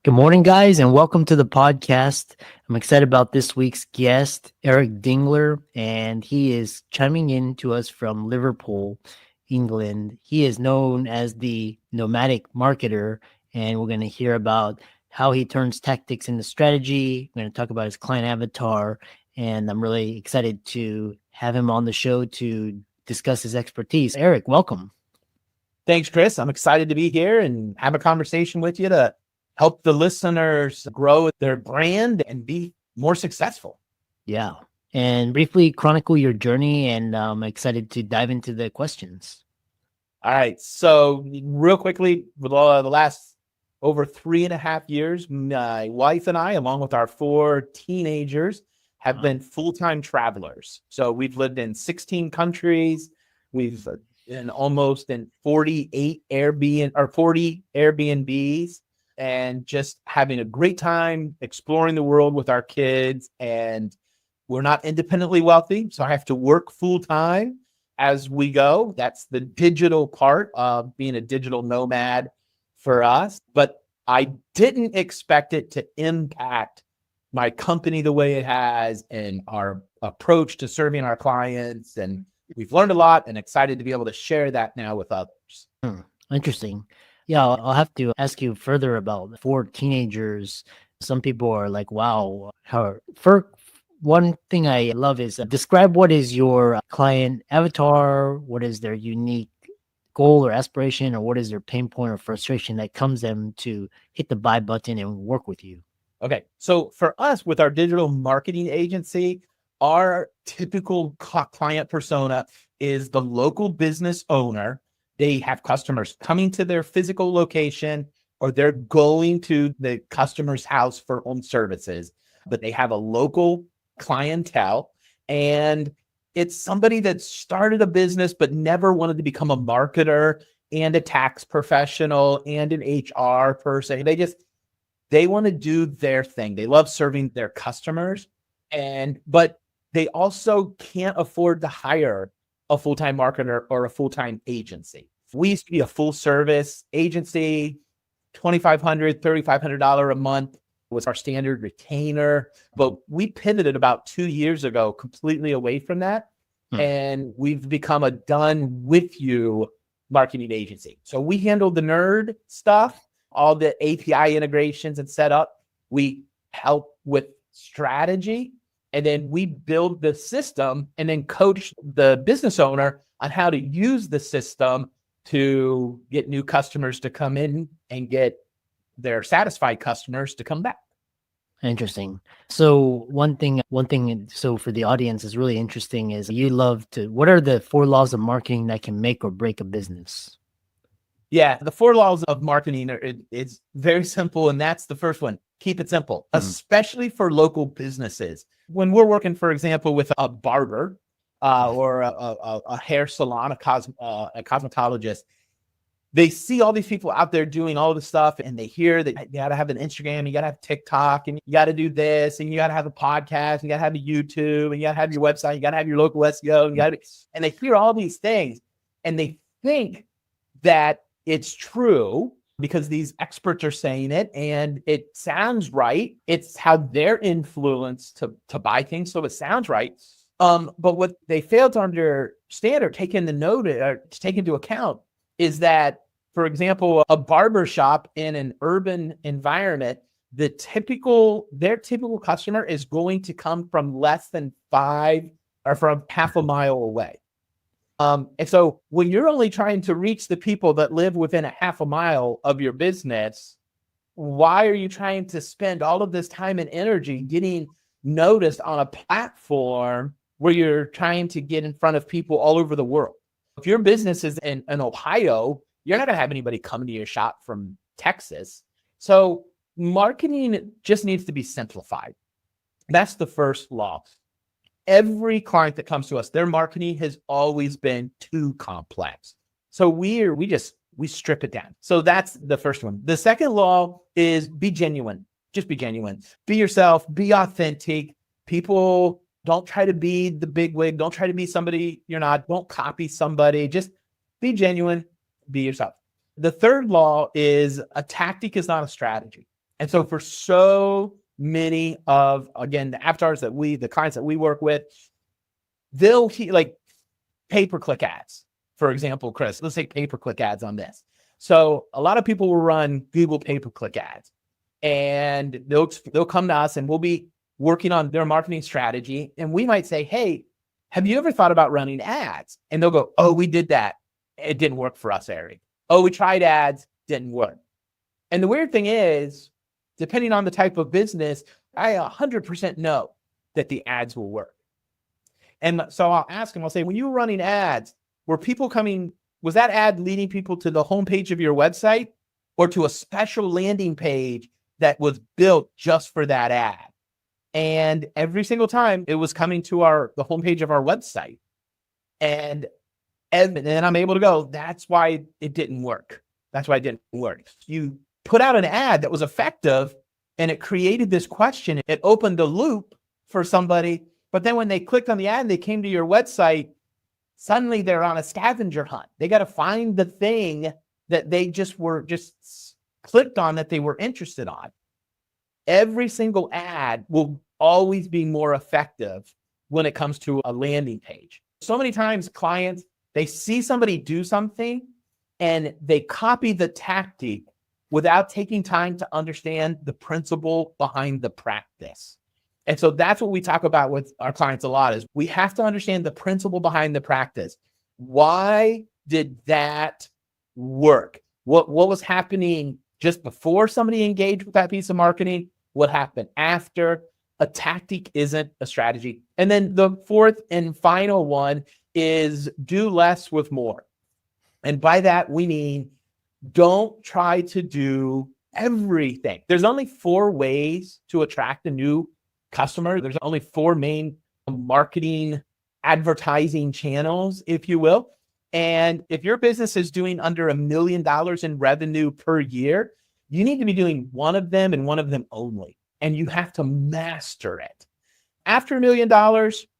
Good morning, guys, and welcome to the podcast. I'm excited about this week's guest, Eric Dingler, and he is chiming in to us from Liverpool, England. He is known as the Nomadic Marketer, and we're going to hear about how he turns tactics into strategy. We're going to talk about his client avatar, and I'm really excited to have him on the show to discuss his expertise. Eric, welcome. Thanks, Chris. I'm excited to be here and have a conversation with you to help the listeners grow their brand and be more successful. Yeah. And briefly chronicle your journey, and I'm excited to dive into the questions. All right. So real quickly, with the last over 3.5 years, my wife and I, along with our 4 teenagers, have been full-time travelers. So we've lived in 16 countries. We've been almost in 40 Airbnbs. And just having a great time exploring the world with our kids. And we're not independently wealthy, so I have to work full time as we go. That's the digital part of being a digital nomad for us. But I didn't expect it to impact my company the way it has and our approach to serving our clients. And we've learned a lot and excited to be able to share that now with others. Interesting. Yeah, I'll have to ask you further about 4 teenagers. Some people are like, wow. One thing I love is describe what is your client avatar, what is their unique goal or aspiration, or what is their pain point or frustration that comes them to hit the buy button and work with you. Okay, so for us with our digital marketing agency, our typical client persona is the local business owner. They have customers coming to their physical location, or they're going to the customer's house for home services, but they have a local clientele, and it's somebody that started a business but never wanted to become a marketer and a tax professional and an HR person. They want to do their thing. They love serving their customers, but they also can't afford to hire a full-time marketer or a full-time agency. We used to be a full service agency, $2,500, $3,500 a month was our standard retainer. But we pivoted about 2 years ago completely away from that. And we've become a done with you marketing agency. So we handle the nerd stuff, all the API integrations and setup. We help with strategy. And then we build the system and then coach the business owner on how to use the system to get new customers to come in and get their satisfied customers to come back. Interesting. So one thing, so for the audience is really interesting is what are the 4 laws of marketing that can make or break a business? Yeah, the 4 laws of marketing it's very simple. And that's the first one. Keep it simple, especially for local businesses. When we're working, for example, with a barber or a hair salon, a cosmetologist, they see all these people out there doing all this stuff, and they hear that you got to have an Instagram, you got to have TikTok, and you got to do this, and you got to have a podcast, and you got to have a YouTube, and you got to have your website, you got to have your local SEO, and they hear all these things, and they think that it's true because these experts are saying it, and it sounds right. It's how they're influenced to buy things, so it sounds right. But what they fail to understand or take into account is that, for example, a barber shop in an urban environment, their typical customer is going to come from less than 5 or from half a mile away. And so when you're only trying to reach the people that live within a half a mile of your business, why are you trying to spend all of this time and energy getting noticed on a platform where you're trying to get in front of people all over the world? If your business is in Ohio, you're not going to have anybody coming to your shop from Texas. So marketing just needs to be simplified. That's the first law. Every client that comes to us, their marketing has always been too complex. So we strip it down. So that's the first one. The second law is be genuine. Just be genuine. Be yourself. Be authentic. People don't try to be the big wig. Don't try to be somebody you're not. Don't copy somebody. Just be genuine. Be yourself. The third law is a tactic is not a strategy. And so for so many of, again, the avatars the clients that we work with, they'll like pay-per-click ads, for example, Chris. Let's take pay-per-click ads on this. So a lot of people will run Google pay-per-click ads, and they'll come to us and we'll be working on their marketing strategy. And we might say, hey, have you ever thought about running ads? And they'll go, oh, we did that. It didn't work for us, Eric. Oh, we tried ads, didn't work. And the weird thing is, depending on the type of business, I 100% know that the ads will work. And so I'll ask them, I'll say, when you were running ads, was that ad leading people to the homepage of your website or to a special landing page that was built just for that ad? And every single time it was coming to the homepage of our website. And then I'm able to go, that's why it didn't work. That's why it didn't work. You put out an ad that was effective and it created this question. It opened a loop for somebody. But then when they clicked on the ad and they came to your website, suddenly they're on a scavenger hunt. They got to find the thing that they just clicked on that they were interested on. Every single ad will always be more effective when it comes to a landing page. So many times clients, they see somebody do something and they copy the tactic without taking time to understand the principle behind the practice. And so that's what we talk about with our clients a lot, is we have to understand the principle behind the practice. Why did that work? What was happening just before somebody engaged with that piece of marketing? What happened after? A tactic isn't a strategy. And then the fourth and final one is do less with more. And by that, we mean don't try to do everything. There's only 4 ways to attract a new customer. There's only 4 main marketing advertising channels, if you will. And if your business is doing under $1 million in revenue per year, you need to be doing one of them and one of them only. And you have to master it. After $1 million,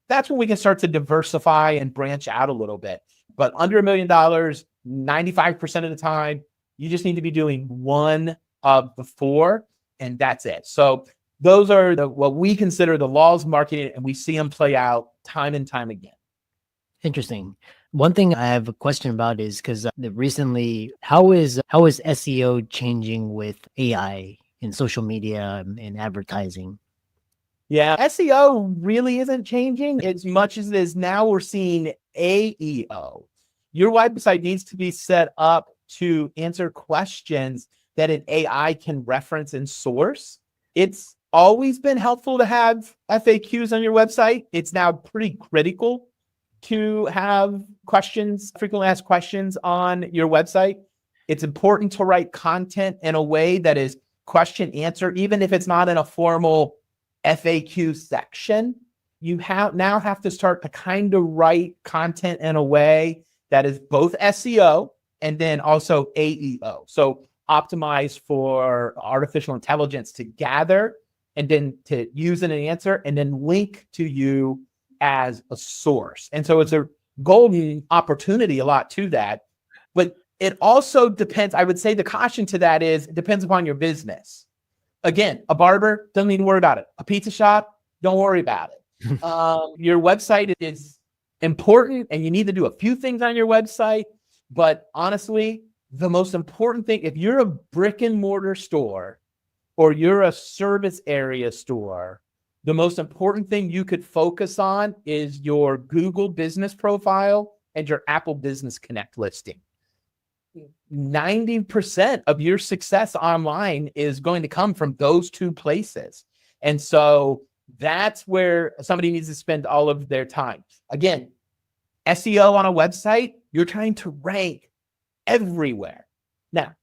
that's when we can start to diversify and branch out a little bit. But under $1 million, 95% of the time, you just need to be doing one of the 4, and that's it. So those are what we consider the laws of marketing, and we see them play out time and time again. Interesting. One thing I have a question about is because recently, how is SEO changing with AI in social media and advertising? Yeah, SEO really isn't changing as much as it is now we're seeing AEO. Your website needs to be set up to answer questions that an AI can reference and source. It's always been helpful to have FAQs on your website. It's now pretty critical to have questions, frequently asked questions on your website. It's important to write content in a way that is question answer, even if it's not in a formal FAQ section. You now have to start to kind of write content in a way that is both SEO and then also AEO. So optimize for artificial intelligence to gather and then to use in an answer and then link to you as a source. And so it's a golden opportunity a lot to that. But it also depends. I would say the caution to that is it depends upon your business. Again, a barber, doesn't need to worry about it. A pizza shop, don't worry about it. Your website is important and you need to do a few things on your website. But honestly, the most important thing, if you're a brick and mortar store or you're a service area store, the most important thing you could focus on is your Google business profile and your Apple Business Connect listing. 90% of your success online is going to come from those 2 places. And so that's where somebody needs to spend all of their time. Again, SEO on a website, you're trying to rank everywhere. Now,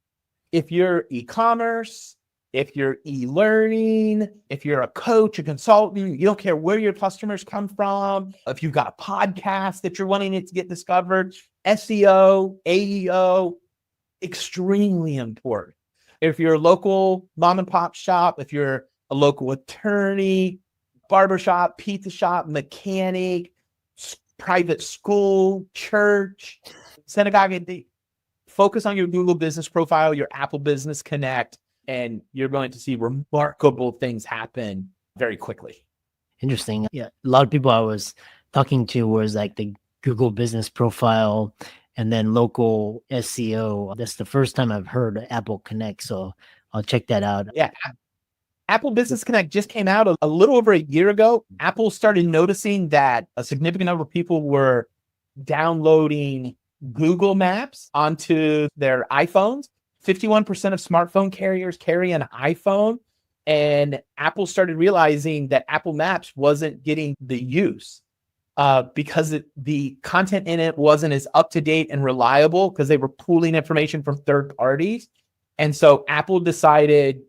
if you're e-commerce, if you're e-learning, if you're a coach, a consultant, you don't care where your customers come from. If you've got a podcast that you're wanting it to get discovered, SEO, AEO, extremely important. If you're a local mom and pop shop, if you're a local attorney, barbershop, pizza shop, mechanic, private school, church, synagogue, focus on your Google business profile, your Apple Business Connect, and you're going to see remarkable things happen very quickly. Interesting. Yeah. A lot of people I was talking to was like the Google business profile and then local SEO. That's the first time I've heard Apple Connect. So I'll check that out. Yeah. Apple Business Connect just came out a little over a year ago. Apple started noticing that a significant number of people were downloading Google Maps onto their iPhones. 51% of smartphone carriers carry an iPhone. And Apple started realizing that Apple Maps wasn't getting the use because the content in it wasn't as up to date and reliable because they were pooling information from third parties. And so Apple decided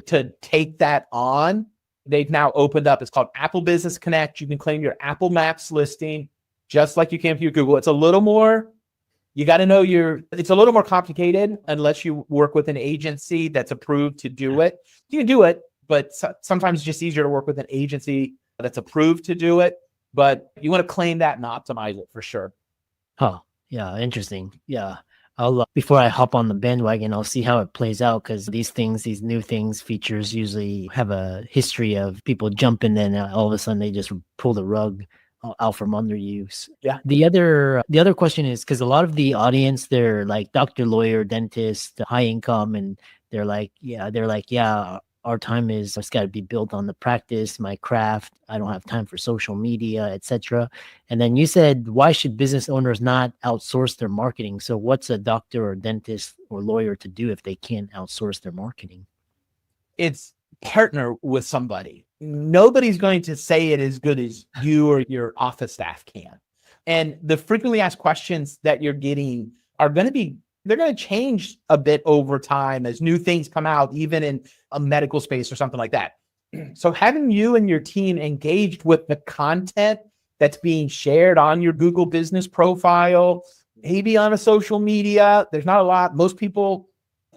to take that on. They've now opened up, it's called Apple Business Connect. You can claim your Apple Maps listing just like you can for your Google. It's a little more, you got to know it's a little more complicated unless you work with an agency that's approved to do it. You can do it, but sometimes it's just easier to work with an agency that's approved to do it. But you want to claim that and optimize it for sure. Oh, yeah. Interesting. Yeah. I'll before I hop on the bandwagon, I'll see how it plays out because these new things, features usually have a history of people jumping and all of a sudden they just pull the rug out from under you. Yeah. The other question is because a lot of the audience, they're like doctor, lawyer, dentist, high income, and they're like, yeah, our time it's got to be built on the practice, my craft. I don't have time for social media, etc. And then you said, why should business owners not outsource their marketing? So what's a doctor or dentist or lawyer to do if they can't outsource their marketing? It's partner with somebody. Nobody's going to say it as good as you or your office staff can. And the frequently asked questions that you're getting are going to be, they're going to change a bit over time as new things come out, even in a medical space or something like that. So having you and your team engaged with the content that's being shared on your Google business profile, maybe on a social media, there's not a lot. Most people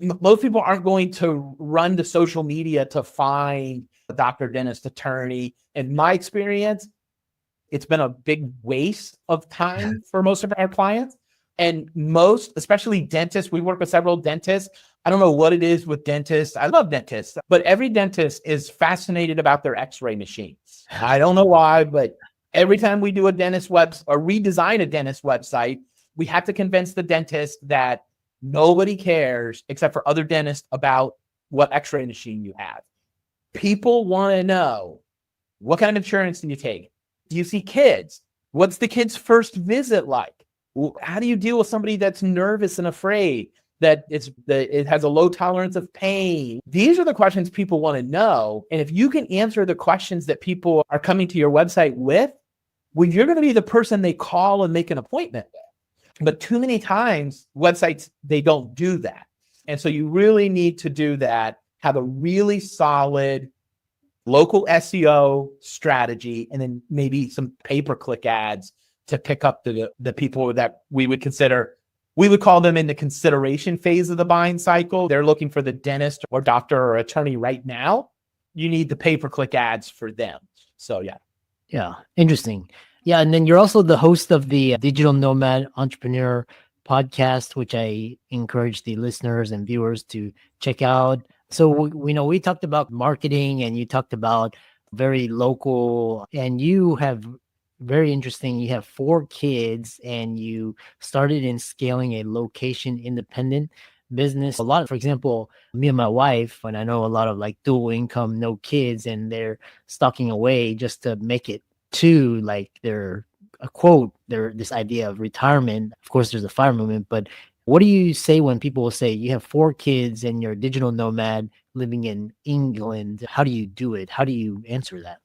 aren't going to run to social media to find a doctor, dentist, attorney. In my experience, it's been a big waste of time for most of our clients. And most, especially dentists, we work with several dentists. I don't know what it is with dentists. I love dentists, but every dentist is fascinated about their x-ray machines. I don't know why, but every time we do a dentist website or redesign a dentist website, we have to convince the dentist that nobody cares except for other dentists about what x-ray machine you have. People want to know, what kind of insurance do you take? Do you see kids? What's the kid's first visit like? How do you deal with somebody that's nervous and afraid, that it has a low tolerance of pain? These are the questions people want to know. And if you can answer the questions that people are coming to your website with, well, you're going to be the person they call and make an appointment with. But too many times, websites, they don't do that. And so you really need to do that, have a really solid local SEO strategy, and then maybe some pay-per-click ads to pick up the people that we would call them in the consideration phase of the buying cycle. They're looking for the dentist or doctor or attorney right now. You need the pay-per-click ads for them. So yeah. Yeah. Interesting. Yeah. And then you're also the host of the Digital Nomad Entrepreneur podcast, which I encourage the listeners and viewers to check out. So we talked about marketing and you talked about very local, and you have very interesting. You have 4 kids and you started in scaling a location independent business. A lot, for example, me and my wife, and I know a lot of like dual income, no kids, and they're stocking away just to make it to like this idea of retirement. Of course, there's a fire movement, but what do you say when people will say you have 4 kids and you're a digital nomad living in England? How do you do it? How do you answer that?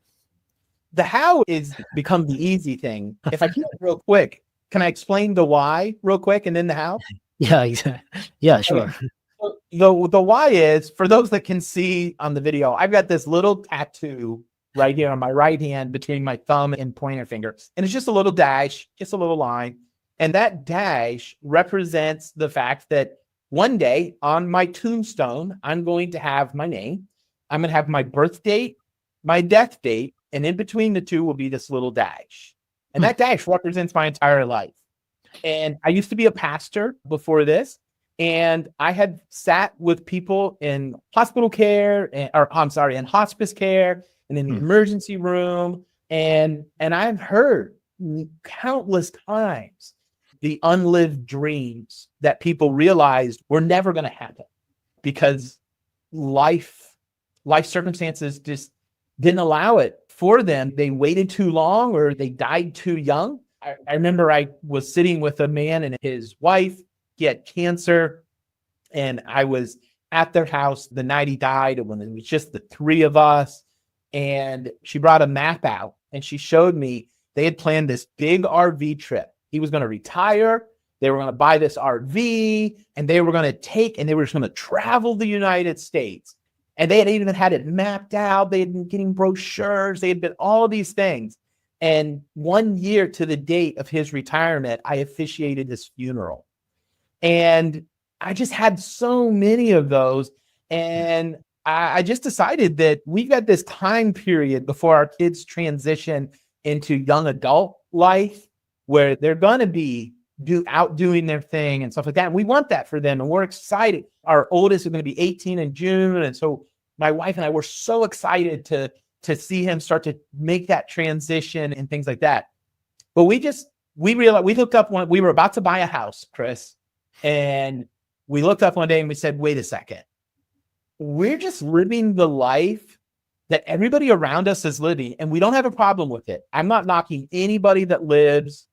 The how is become the easy thing. If I can real quick, can I explain the why real quick and then the how? Yeah, exactly. Yeah, sure. Okay. So the why is, for those that can see on the video, I've got this little tattoo right here on my right hand between my thumb and pointer finger. And it's just a little dash, just a little line. And that dash represents the fact that one day on my tombstone, I'm going to have my name. I'm going to have my birth date, my death date, and in between the two will be this little dash. And that dash represents my entire life. And I used to be a pastor before this. And I had sat with people in hospital care, in hospice care and in the emergency room. And I've heard countless times the unlived dreams that people realized were never going to happen because life circumstances just didn't allow it for them. They waited too long or they died too young. I remember I was sitting with a man and his wife. He had cancer, and I was at their house the night he died, when it was just the three of us. And she brought a map out and she showed me they had planned this big RV trip. He was going to retire. They were going to buy this RV and they were going to travel the United States. And they had even had it mapped out. They had been getting brochures. They had been all of these things. And 1 year to the date of his retirement, I officiated his funeral. And I just had so many of those. And I just decided that we've got this time period before our kids transition into young adult life where they're going to be doing their thing and stuff like that. And we want that for them. And we're excited. Our oldest is going to be 18 in June. And so my wife and I were so excited to see him start to make that transition and things like that. But we realized, we looked up we were about to buy a house, Chris, and we looked up one day and we said, wait a second, we're just living the life that everybody around us is living, and we don't have a problem with it. I'm not knocking anybody that lives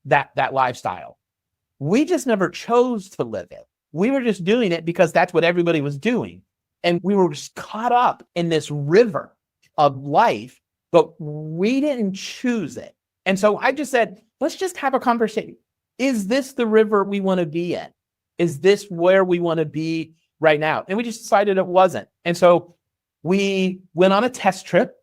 that lifestyle. We just never chose to live it. We were just doing it because that's what everybody was doing. And we were just caught up in this river of life, but we didn't choose it. And so I just said, let's just have a conversation. Is this the river we want to be in? Is this where we want to be right now? And we just decided it wasn't. And so we went on a test trip.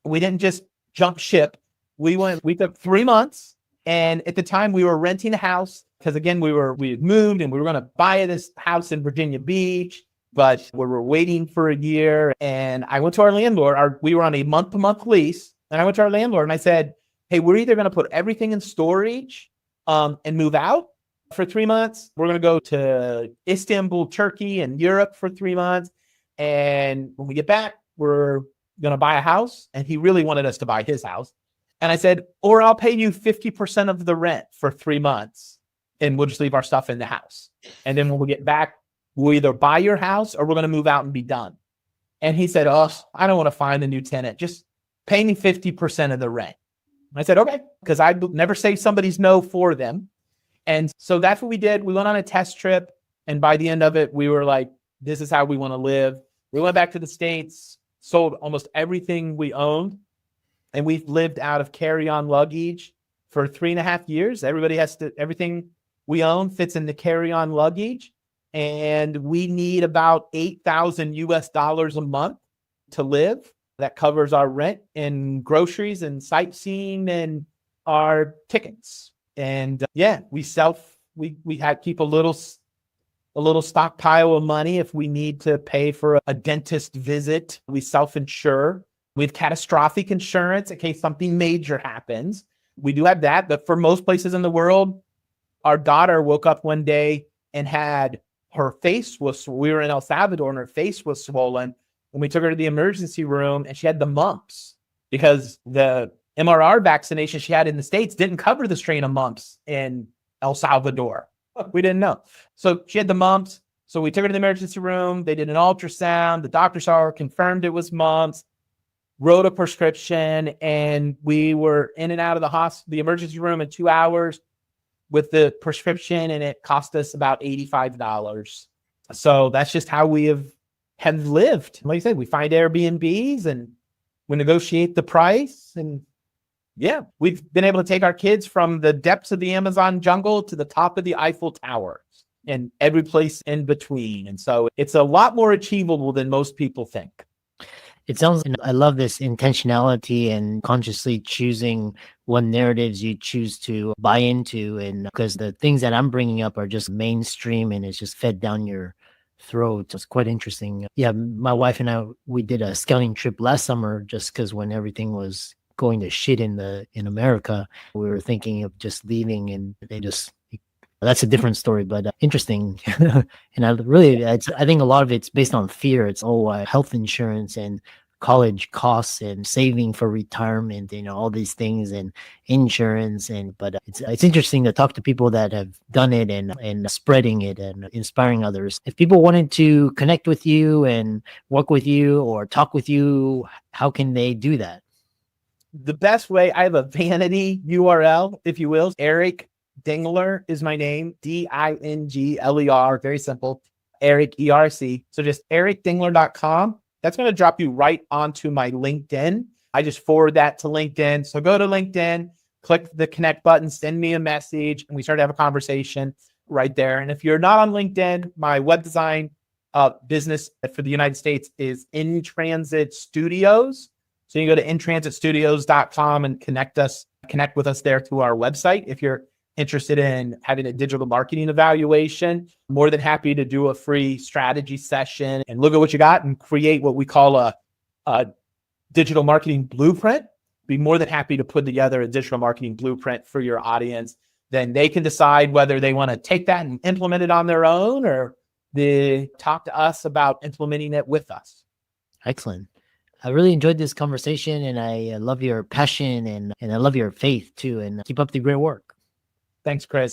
We didn't just jump ship. We took 3 months. And at the time we were renting a house because again, we had moved and we were going to buy this house in Virginia Beach, but we were waiting for a year. And I went to our landlord. We were on a month-to-month lease. And I went to our landlord and I said, hey, we're either going to put everything in storage and move out for 3 months. We're going to go to Istanbul, Turkey and Europe for 3 months. And when we get back, we're going to buy a house. And he really wanted us to buy his house. And I said, or I'll pay you 50% of the rent for 3 months and we'll just leave our stuff in the house. And then when we get back, we'll either buy your house or we're going to move out and be done. And he said, oh, I don't want to find a new tenant. Just pay me 50% of the rent. I said, okay, because I never say somebody's no for them. And so that's what we did. We went on a test trip. And by the end of it, we were like, this is how we want to live. We went back to the States, sold almost everything we owned. And we've lived out of carry-on luggage for 3.5 years. Everything we own fits in the carry-on luggage. And we need about $8,000 a month to live. That covers our rent and groceries and sightseeing and our tickets. And we keep a little stockpile of money if we need to pay for a dentist visit. We self-insure. We have catastrophic insurance in case something major happens. We do have that, but for most places in the world, our daughter woke up one day and we were in El Salvador and her face was swollen. And we took her to the emergency room and she had the mumps because the MRR vaccination she had in the States didn't cover the strain of mumps in El Salvador. We didn't know. So she had the mumps. So we took her to the emergency room. They did an ultrasound. The doctor saw her, confirmed it was mumps, wrote a prescription, and we were in and out of the emergency room in 2 hours with the prescription, and it cost us about $85. So that's just how we have lived. Like I said, we find Airbnbs and we negotiate the price. And we've been able to take our kids from the depths of the Amazon jungle to the top of the Eiffel Tower and every place in between. And so it's a lot more achievable than most people think. It sounds, I love this intentionality and consciously choosing what narratives you choose to buy into. And because the things that I'm bringing up are just mainstream and it's just fed down your throat. It's quite interesting. Yeah, my wife and I, we did a scouting trip last summer just because when everything was going to shit in America, we were thinking of just leaving, and they just That's a different story, but interesting. And I think a lot of it's based on fear. It's health insurance and college costs and saving for retirement, all these things and insurance. But it's interesting to talk to people that have done it and spreading it and inspiring others. If people wanted to connect with you and work with you or talk with you, how can they do that? The best way, I have a vanity URL, if you will. Eric Dingler is my name, Dingler, very simple. Eric, ERC. So just ericdingler.com. That's going to drop you right onto my LinkedIn. I just forward that to LinkedIn. So go to LinkedIn, click the connect button, send me a message, and we start to have a conversation right there. And if you're not on LinkedIn, my web design business for the United States is In Transit Studios. So you can go to intransitstudios.com and connect with us there through our website. If you're interested in having a digital marketing evaluation, more than happy to do a free strategy session and look at what you got and create what we call a digital marketing blueprint. Be more than happy to put together a digital marketing blueprint for your audience. Then they can decide whether they want to take that and implement it on their own, or they talk to us about implementing it with us. Excellent. I really enjoyed this conversation, and I love your passion and I love your faith too, and keep up the great work. Thanks, Chris.